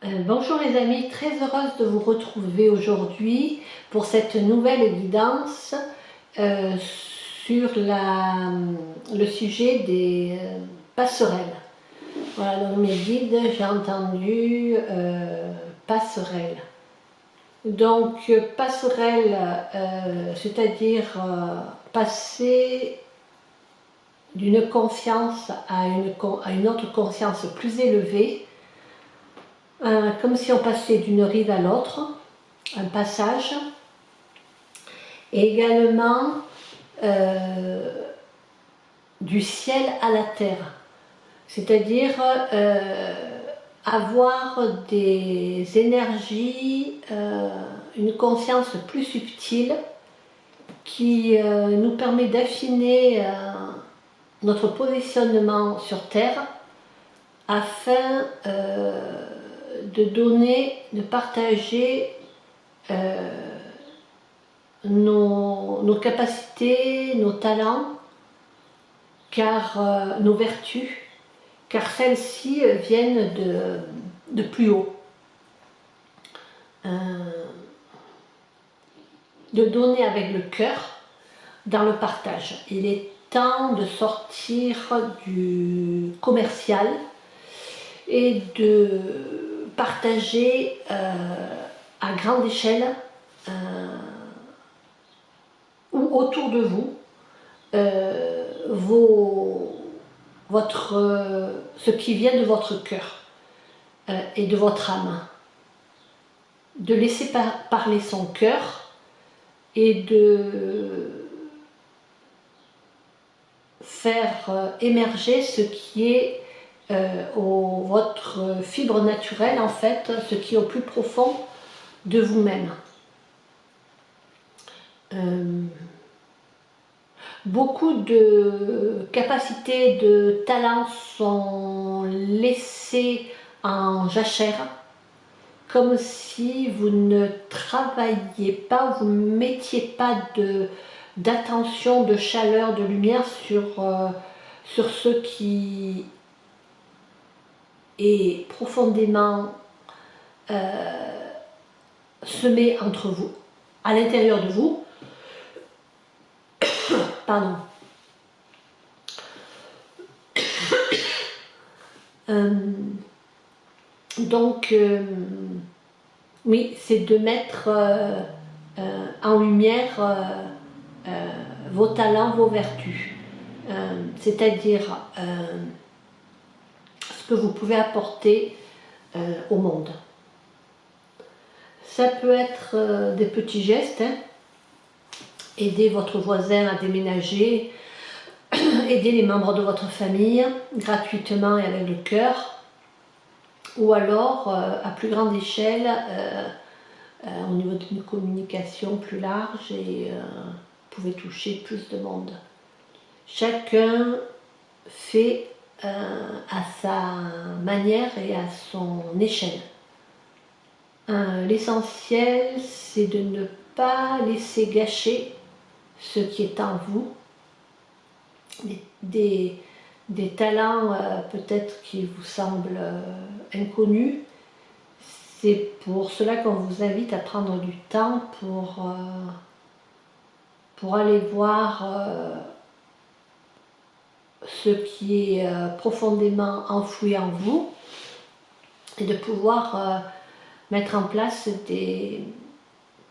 Bonjour les amis, très heureuse de vous retrouver aujourd'hui pour cette nouvelle guidance euh, sur le sujet des passerelles. Voilà, dans mes guides, j'ai entendu passerelle. Donc, passerelle, c'est-à-dire passer d'une conscience à une autre conscience plus élevée, comme si on passait d'une rive à l'autre, un passage, et également du ciel à la terre, c'est-à-dire avoir des énergies, une conscience plus subtile qui nous permet d'affiner notre positionnement sur terre afin de donner, de partager nos capacités, nos talents, car nos vertus, car celles-ci viennent de plus haut. De donner avec le cœur dans le partage. Il est temps de sortir du commercial et de partager à grande échelle ou autour de vous ce qui vient de votre cœur et de votre âme. De laisser parler son cœur et de faire émerger ce qui est votre fibre naturelle, en fait, ce qui est au plus profond de vous-même. Beaucoup de capacités, de talents sont laissés en jachère, comme si vous ne travailliez pas, vous ne mettiez pas d'attention, de chaleur, de lumière sur ce qui est profondément semé entre vous, à l'intérieur de vous. Pardon. Donc, oui, c'est de mettre en lumière vos talents, vos vertus. C'est-à-dire ce que vous pouvez apporter au monde. Ça peut être des petits gestes, hein. Aider votre voisin à déménager, aider les membres de votre famille gratuitement et avec le cœur, ou alors à plus grande échelle au niveau d'une communication plus large et vous pouvez toucher plus de monde. Chacun fait à sa manière et à son échelle. L'essentiel, c'est de ne pas laisser gâcher ce qui est en vous, des talents peut-être qui vous semblent inconnus. C'est pour cela qu'on vous invite à prendre du temps pour aller voir ce qui est profondément enfoui en vous et de pouvoir mettre en place des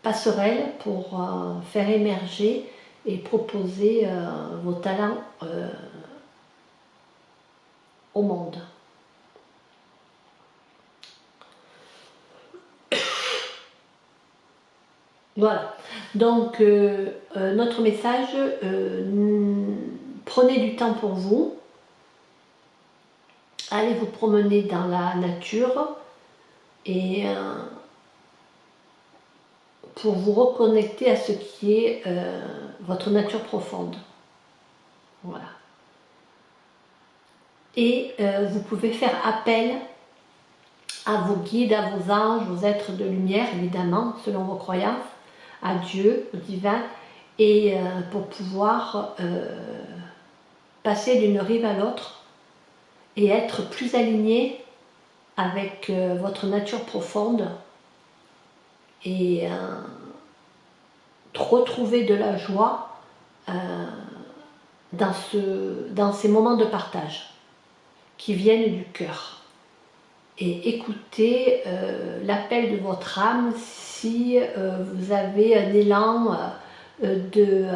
passerelles pour faire émerger et proposer vos talents au monde. Voilà, donc notre message, prenez du temps pour vous, allez vous promener dans la nature et pour vous reconnecter à ce qui est votre nature profonde. Voilà. Et vous pouvez faire appel à vos guides, à vos anges, vos êtres de lumière, évidemment, selon vos croyances, à Dieu, au divin, et pour pouvoir passer d'une rive à l'autre et être plus aligné avec votre nature profonde et retrouver de la joie dans ces moments de partage qui viennent du cœur. Et écoutez l'appel de votre âme si vous avez un élan de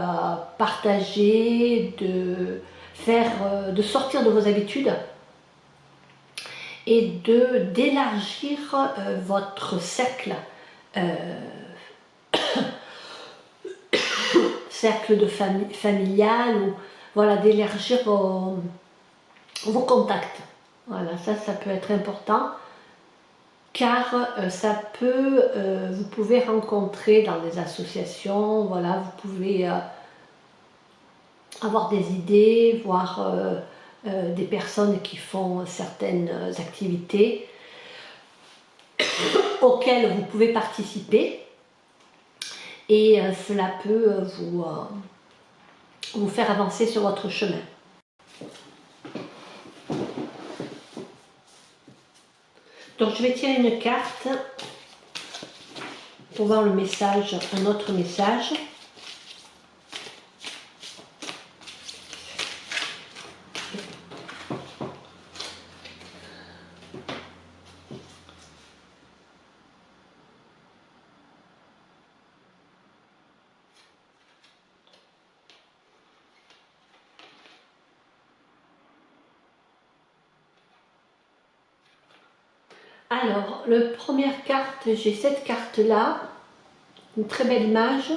partager, de sortir de vos habitudes et d'élargir votre cercle, cercle de familial, ou voilà, d'élargir vos contacts. Voilà, ça peut être important, car vous pouvez rencontrer dans des associations, voilà, vous pouvez avoir des idées, voir des personnes qui font certaines activités auxquelles vous pouvez participer, et cela peut vous faire avancer sur votre chemin. Donc je vais tirer une carte pour voir le message, un autre message. Alors, la première carte, j'ai cette carte-là, une très belle image.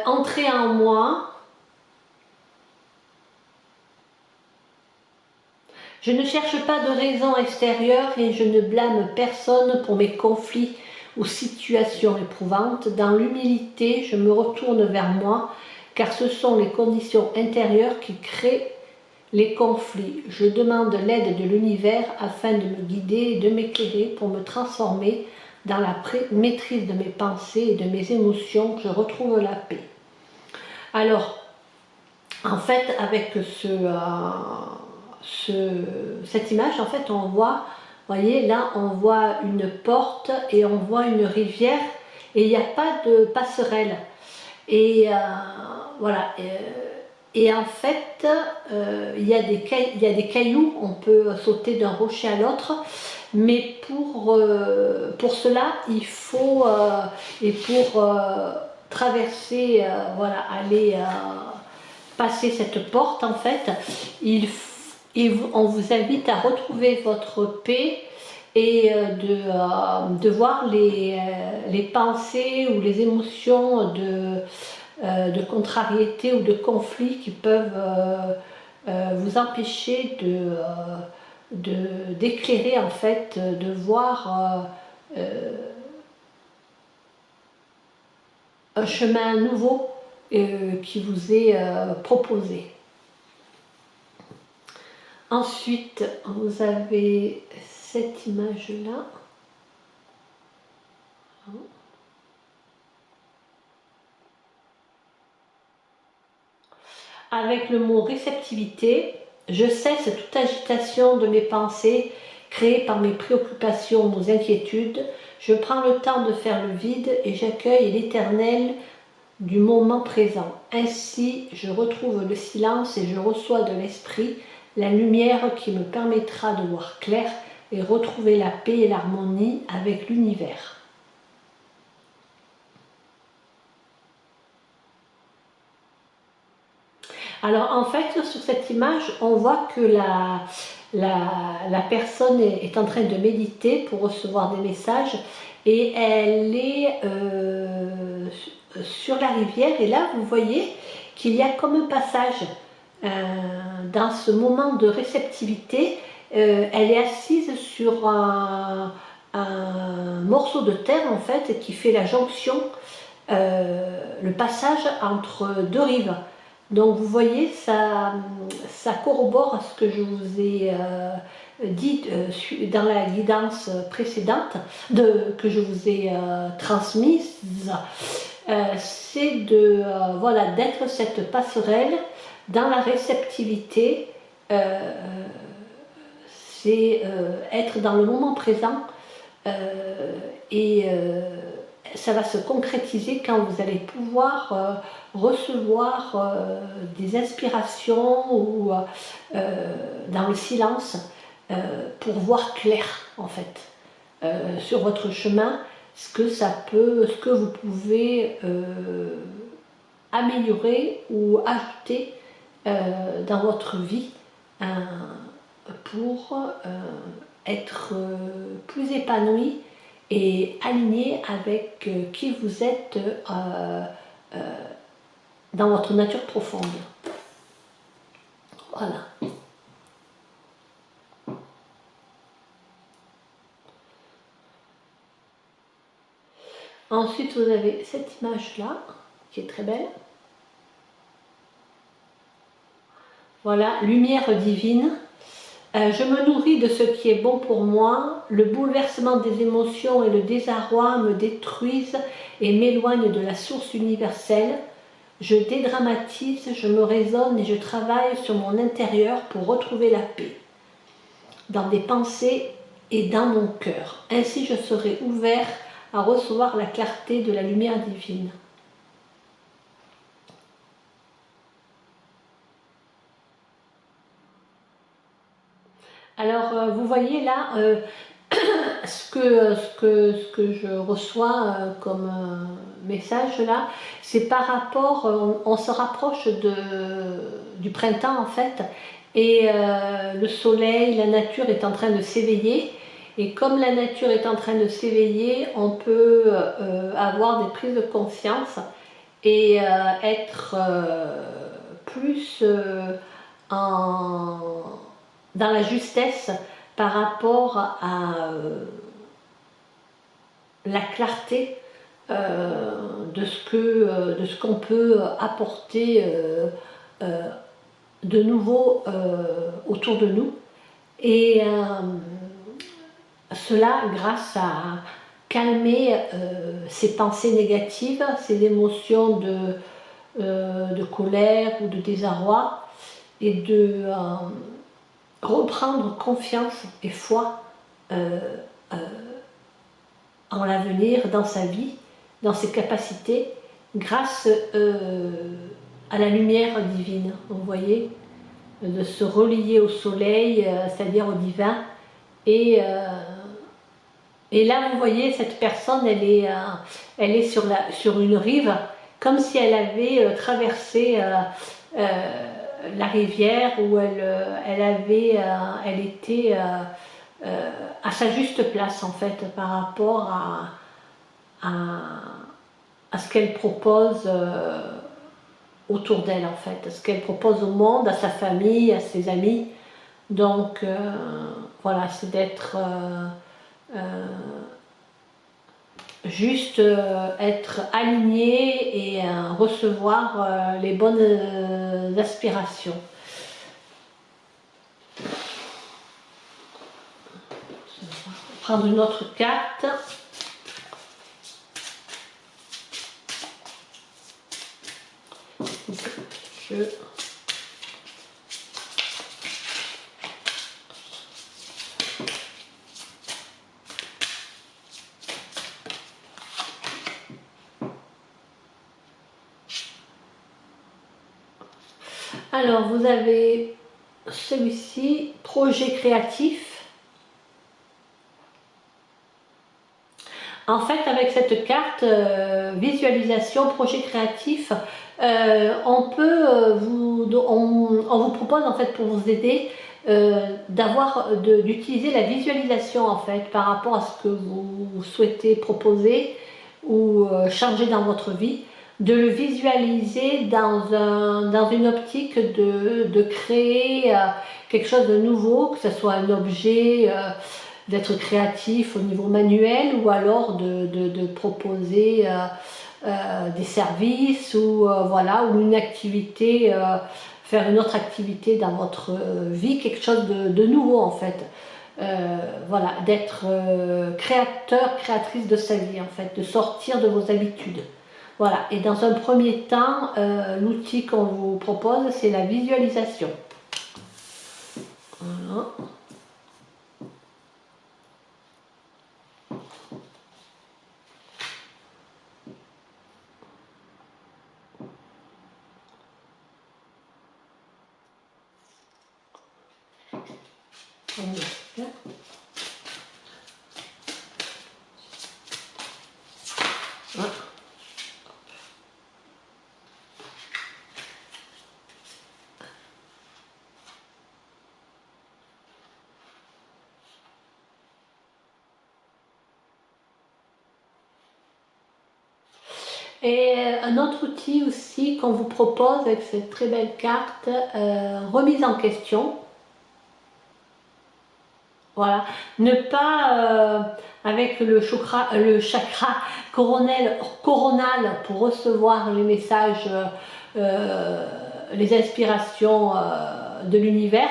Entrez en moi. Je ne cherche pas de raison extérieure et je ne blâme personne pour mes conflits ou situations éprouvantes. Dans l'humilité, je me retourne vers moi, car ce sont les conditions intérieures qui créent les conflits. Je demande l'aide de l'univers afin de me guider et de m'éclairer pour me transformer dans la maîtrise de mes pensées et de mes émotions. Je retrouve la paix. Alors, en fait, avec cette image, en fait, on voit, voyez, là, on voit une porte et on voit une rivière et il n'y a pas de passerelle. Et voilà. Et en fait, il y a des cailloux, on peut sauter d'un rocher à l'autre, mais pour cela, il faut, et pour traverser, voilà, aller passer cette porte, en fait, on vous invite à retrouver votre paix et de voir les pensées ou les émotions de contrariété ou de conflit qui peuvent vous empêcher d'éclairer, en fait, de voir un chemin nouveau qui vous est proposé. Ensuite, vous avez cette image-là. Avec le mot réceptivité, je cesse toute agitation de mes pensées créée par mes préoccupations, nos inquiétudes. Je prends le temps de faire le vide et j'accueille l'éternel du moment présent. Ainsi, je retrouve le silence et je reçois de l'esprit la lumière qui me permettra de voir clair et retrouver la paix et l'harmonie avec l'univers. Alors en fait, sur cette image, on voit que la personne est en train de méditer pour recevoir des messages et elle est sur la rivière, et là vous voyez qu'il y a comme un passage dans ce moment de réceptivité. Elle est assise sur un morceau de terre, en fait, qui fait la jonction, le passage entre deux rives. Donc vous voyez, ça corrobore à ce que je vous ai dit dans la guidance précédente, que je vous ai transmise. C'est voilà, d'être cette passerelle dans la réceptivité. c'est être dans le moment présent et ça va se concrétiser quand vous allez pouvoir recevoir des inspirations ou dans le silence pour voir clair en fait sur votre chemin ce que vous pouvez améliorer ou ajouter dans votre vie pour être plus épanoui et aligné avec qui vous êtes dans votre nature profonde. Voilà. Ensuite, vous avez cette image-là, qui est très belle. Voilà, lumière divine. Je me nourris de ce qui est bon pour moi. Le bouleversement des émotions et le désarroi me détruisent et m'éloignent de la source universelle. Je dédramatise, je me raisonne et je travaille sur mon intérieur pour retrouver la paix, dans des pensées et dans mon cœur. Ainsi, je serai ouvert à recevoir la clarté de la lumière divine. Alors, vous voyez là, ce que je reçois comme message là, c'est par rapport, on se rapproche du printemps en fait, et le soleil, la nature est en train de s'éveiller, et comme la nature est en train de s'éveiller, on peut avoir des prises de conscience et être plus dans la justesse par rapport à la clarté de ce qu'on peut apporter de nouveau autour de nous, et cela grâce à calmer ces pensées négatives, ces émotions de colère ou de désarroi, et de reprendre confiance et foi en l'avenir, dans sa vie, dans ses capacités, grâce à la lumière divine, vous voyez, de se relier au soleil, c'est-à-dire au divin. Et là, vous voyez, cette personne, elle est sur une rive, comme si elle avait traversé la rivière, où elle était à sa juste place, en fait, par rapport à ce qu'elle propose autour d'elle, en fait, à ce qu'elle propose au monde, à sa famille, à ses amis. Donc, voilà, c'est d'être juste être aligné et recevoir les bonnes aspirations. Je vais prendre une autre carte. Alors, vous avez celui-ci, projet créatif. En fait, avec cette carte, visualisation, projet créatif, on vous propose en fait, pour vous aider, d'utiliser la visualisation en fait par rapport à ce que vous souhaitez proposer ou changer dans votre vie, de le visualiser dans une optique de créer quelque chose de nouveau, que ce soit un objet, d'être créatif au niveau manuel, ou alors de proposer des services, ou voilà, ou une activité, faire une autre activité dans votre vie, quelque chose de nouveau en fait. Voilà, d'être créateur, créatrice de sa vie en fait, de sortir de vos habitudes. Voilà, et dans un premier temps, l'outil qu'on vous propose, c'est la visualisation. Voilà. Voilà. Et un autre outil aussi qu'on vous propose avec cette très belle carte, remise en question. Voilà, ne pas avec le chakra coronal pour recevoir les messages, les inspirations de l'univers,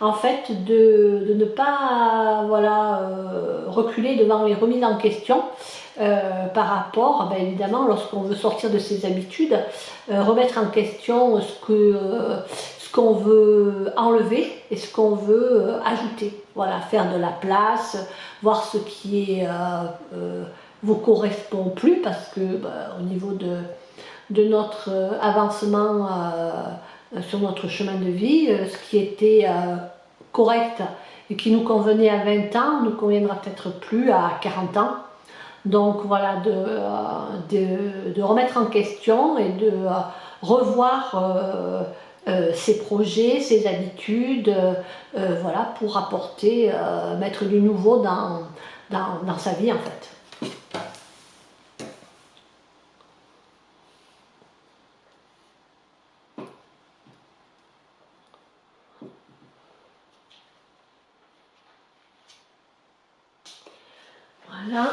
en fait de ne pas voilà, reculer devant les remises en question par rapport, ben évidemment, lorsqu'on veut sortir de ses habitudes, remettre en question ce qu'on veut enlever et ce qu'on veut ajouter. Voilà, faire de la place, voir ce qui vous correspond plus, parce que au niveau de notre avancement sur notre chemin de vie, ce qui était correct et qui nous convenait à 20 ans ne conviendra peut-être plus à 40 ans. Donc voilà, de remettre en question et de revoir ses projets, ses habitudes, voilà, pour apporter, mettre du nouveau dans sa vie en fait. Voilà.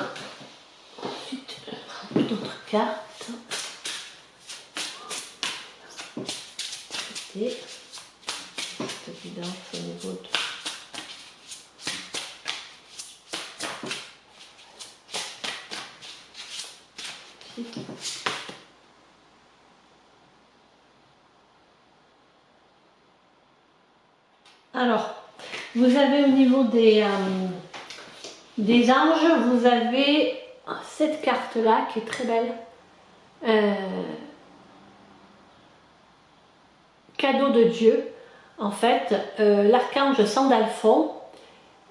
Ensuite, je prends d'autres cartes. Et cette évidence au niveau de... Alors, vous avez au niveau des anges, vous avez cette carte-là qui est très belle. Cadeau de Dieu. En fait, l'archange Sandalphon,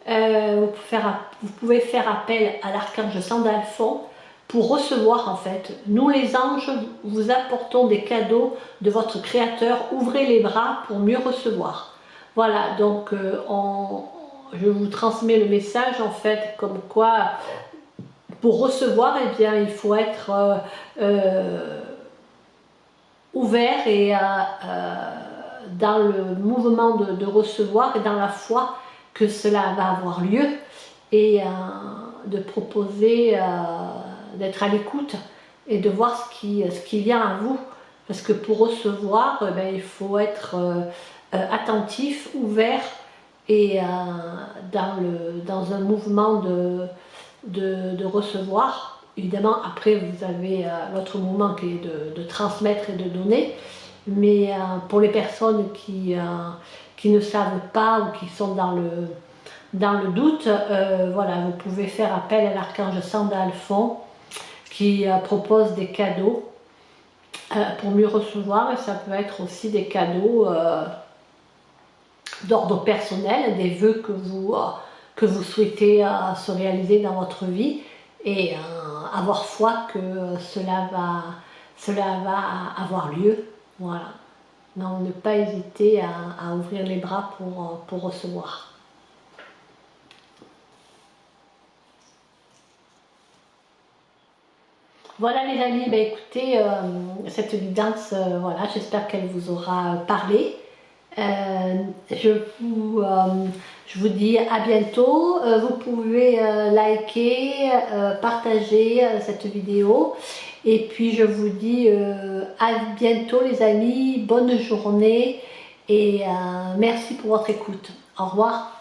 vous pouvez faire appel à l'archange Sandalphon pour recevoir, en fait. Nous les anges, vous apportons des cadeaux de votre créateur. Ouvrez les bras pour mieux recevoir. Voilà, donc je vous transmets le message, en fait, comme quoi, pour recevoir, eh bien, il faut être ouvert et dans le mouvement de recevoir et dans la foi que cela va avoir lieu, et de proposer d'être à l'écoute et de voir ce qui vient à vous, parce que pour recevoir, ben, il faut être attentif, ouvert et dans un mouvement de recevoir. Évidemment, après vous avez l'autre mouvement qui est de transmettre et de donner, mais pour les personnes qui ne savent pas ou qui sont dans le doute, voilà, vous pouvez faire appel à l'archange Sandalphon qui propose des cadeaux pour mieux recevoir, et ça peut être aussi des cadeaux d'ordre personnel, des vœux que vous souhaitez se réaliser dans votre vie, et avoir foi que cela va avoir lieu. Voilà. Non, ne pas hésiter à ouvrir les bras pour recevoir. Voilà les amis, ben écoutez, cette guidance, voilà, j'espère qu'elle vous aura parlé. Je vous dis à bientôt. Vous pouvez liker, partager cette vidéo, et puis je vous dis à bientôt les amis, bonne journée, et merci pour votre écoute. Au revoir.